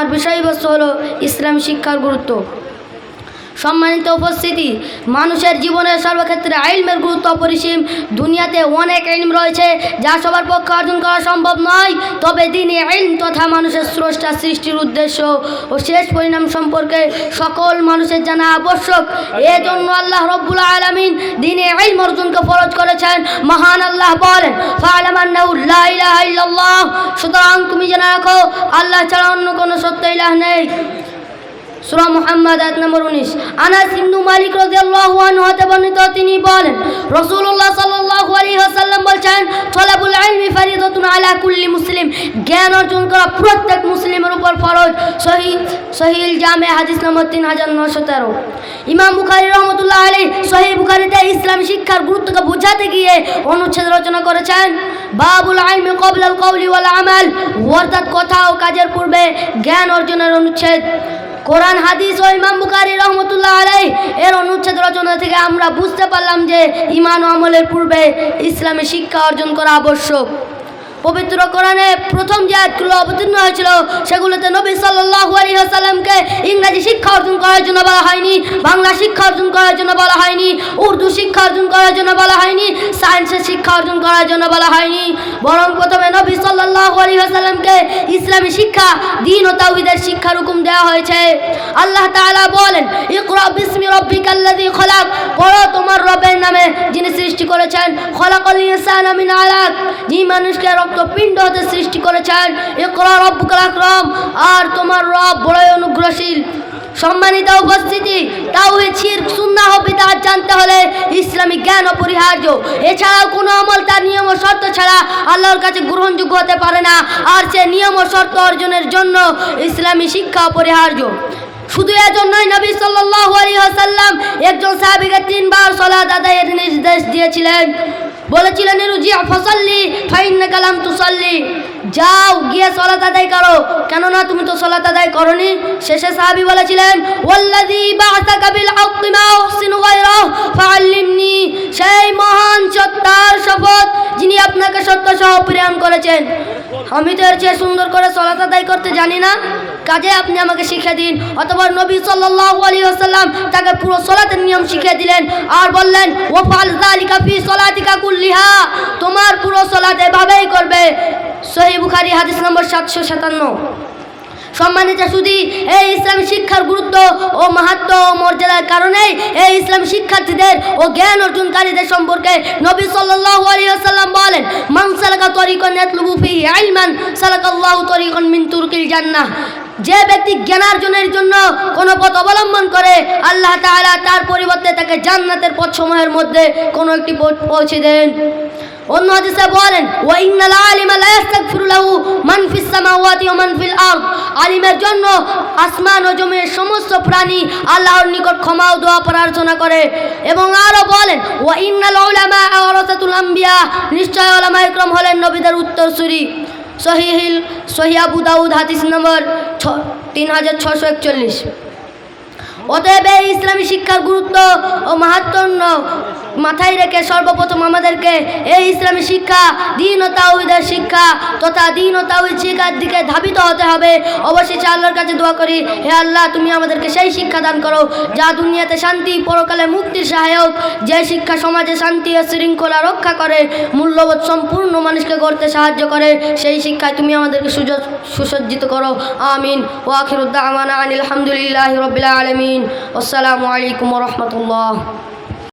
আমার বিষয়বস্তু হলো ইসলাম শিক্ষার গুরুত্ব। সম্মানিত উপস্থিতি, মানুষের জীবনের সর্বক্ষেত্রে ইলমের গুরুত্ব অপরিসীম। দুনিয়াতে অনেক ইলম রয়েছে যা সবার পক্ষে অর্জন করা সম্ভব নয়, তবে দ্বীনি ইলম তথা মানুষের স্রষ্টা সৃষ্টির উদ্দেশ্য ও শেষ পরিণাম সম্পর্কে সকল মানুষের জানা আবশ্যক। এজন্য আল্লাহ রব্বুল আলামিন দ্বীনি ইলম অর্জনকে ফরজ করেছেন। মহান আল্লাহ বলেন, ফা'লাম আন্নাহু লা ইলাহা ইল্লাল্লাহ, সুতরাং তুমি জেনে রাখো আল্লাহ ছাড়া অন্য কোনো সত্য ইলাহ নেই। সূরা মুহাম্মদ আয়াত নম্বর 19। আনাস ইবনে মালিক রাদিয়াল্লাহু আনহু হতে বর্ণিত, তিনি বলেন রাসূলুল্লাহ সাল্লাল্লাহু আলাইহি ওয়াসাল্লাম বলেছেন, তলাবুল ইলমি ফারিদাতুন আলা কুল্লি মুসলিম, জ্ঞান অর্জন করা প্রত্যেক মুসলিমের উপর ফরজ। সহিহ জামে হাদিস নম্বর 3913। ইমাম বুখারী রাহমাতুল্লাহ আলাইহি সহিহ বুখারীতে ইসলাম শিক্ষার গুরুত্বকে বোঝাতে গিয়ে অনুচ্ছেদ রচনা করেছেন, বাবুল ইলমি ক্বাবলাল কওলি ওয়াল আমাল, অর্থাৎ কথা ও কাজের পূর্বে জ্ঞান অর্জনের অনুচ্ছেদ। কোরআন হাদিস ও ইমাম বুখারী রাহমাতুল্লাহ আলাইহি এর অনুচ্ছেদ রচনা থেকে আমরা বুঝতে পারলাম যে ঈমান ও আমলের পূর্বে ইসলামী শিক্ষা অর্জন করা আবশ্যক। পবিত্র কোরআনে প্রথম যে আয়াতগুলো অবতীর্ণ হয়েছিল সেগুলোতে নবী সাল্লাল্লাহু আলাইহি ওয়াসাল্লামকে ইংরেজি শিক্ষা অর্জন করার জন্য বলা হয়নি, বাংলা শিক্ষা অর্জন করার জন্য বলা হয়নি, উর্দু শিক্ষা অর্জন করার জন্য বলা হয়নি, সায়েন্সের শিক্ষা অর্জন করার জন্য বলা হয়নি, বরং প্রথমে নবী সাল্লাল্লাহু আলাইহি ওয়াসাল্লামকে ইসলামী শিক্ষা, দ্বীন ও তাওহীদের শিক্ষার হুকুম দেওয়া হয়েছে। আল্লাহ তাআলা বলেন, ইকরা বিসমি রাব্বিকাল্লাযী খলাক, পড়ো তোমার রবের নামে যিনি সৃষ্টি করেছেন, খলাকাল ইনসানা মিন আলাক, যিনি মানুষকে পিণ্ড হতে সৃষ্টি করেছেন, ইকরা রাব্বুকাল আকরাম, আর তোমার রব বড়ই অনুগ্রহশীল। সম্মানিত উপস্থিতি, তাওহীদ, শিরক, সুন্নাহ ও বিদআত জানতে হলে ইসলামিক জ্ঞান অপরিহার্য। এছাড়াও কোনো আমল তার নিয়ম ও শর্ত ছাড়া আল্লাহর কাছে গ্রহণযোগ্য হতে পারে না, আর সে নিয়ম ও শর্ত অর্জনের জন্য ইসলামী শিক্ষা অপরিহার্য। শুধু এজন্যই নবী সাল্লাল্লাহু আলাইহি ওয়াসাল্লাম একজন সাহাবীকে 3 বার সালাত আদায়ের নির্দেশ দিয়েছিলেন। বলেছিলেন, ইরজি ফাসাল্লি ফাইন্নাকা লাম তুসাল্লি, যাও গিয়ে সালাত আদায় করো, কেননা তুমি তো সালাত আদায় করনি। শেষে সাহাবী বলেছিলেন, ওয়াল্লাযী বা'আসাকা বিল হাক্কি মা উহসিনু গায়রাহু ফাআল্লিমনি, সেই মহান সত্তার শপথ যিনি আপনাকে সত্য সহ প্রেরণ করেছেন, আমি তো এর চেয়ে সুন্দর করে সালাত আদায় করতে জানি না, কাজে আপনি আমাকে শিখিয়ে দিন। অতঃপর নবী সাল্লাল্লাহু আলাইহি ওয়াসাল্লাম তাকে পুরো সালাতের নিয়ম শিখিয়ে দিলেন আর বললেন, ওয়াফআল যালিকা ফি সালাতিকা কুল্লিহা, তোমার পুরো সালাত এভাবেই করবে। সহিহ বুখারী হাদিস নম্বর 757। সম্মানিত সুধী, এই ইসলামী শিক্ষার গুরুত্ব ও মাহাত্ম্য ও মর্যাদার কারণেই এই ইসলামী শিক্ষার্থীদের ও জ্ঞান অর্জনকারীদের সম্পর্কে নবী সাল্লাল্লাহু আলাইহি ওয়াসাল্লাম বলেন, মান সালাকা তরিকান ইয়াতলুবু ফিহি ইলমান সালাকাল্লাহু তরিকান মিন তুরুকিল জান্নাহ, যে ব্যক্তি জ্ঞানার্জনের জন্য কোনো পথ অবলম্বন করে আল্লাহ তাআলা তার পরিবর্তে তাকে জান্নাতের পথসমূহের মধ্যে কোনো একটি পথ পৌঁছে দেন। অন্য হাদিসে বলেন, ওয়া ইন্নাল আলিমা লা ইস্তাগফিরু লাহু মান ফিস সামাওয়াতি ওয়া মান ফিল আরদ, আলিমের জন্য আসমান ও জমিনের সমস্ত প্রাণী আল্লাহর নিকট ক্ষমা ও দোয়া প্রার্থনা করে। এবং আরো বলেন, ওয়া ইন্নাল উলামা ওয়ারাসাতুল আম্বিয়া, নিশ্চয় উলামায়ে কেরাম হলেন নবীদের উত্তরসূরি। সহিহ আবু দাউদ হাদিস নম্বর 3641। অতএব এই ইসলামী শিক্ষার গুরুত্ব ও মাহাত্ম্য মাথায় রেখে সর্বপ্রথম আমাদেরকে এই ইসলামী শিক্ষা, দ্বীন ও তাওহীদের শিক্ষা তথা দ্বীন ও তাওহীদ শিক্ষার দিকে ধাবিত হতে হবে। অবশেষে আল্লাহর কাছে দোয়া করি, হে আল্লাহ, তুমি আমাদেরকে সেই শিক্ষা দান করো যা দুনিয়াতে শান্তি, পরকালে মুক্তির সহায়ক, যে শিক্ষা সমাজে শান্তি ও শৃঙ্খলা রক্ষা করে, মূল্যবোধ সম্পূর্ণ মানুষকে গড়তে সাহায্য করে, সেই শিক্ষায় তুমি আমাদেরকে সুসজ্জিত করো। আমিন। ওয়া আখিরু দাওয়ানা আনিল হামদুলিল্লাহি রাব্বিল আলামিন। আসসালামু আলাইকুম ওয়া রাহমাতুল্লাহ।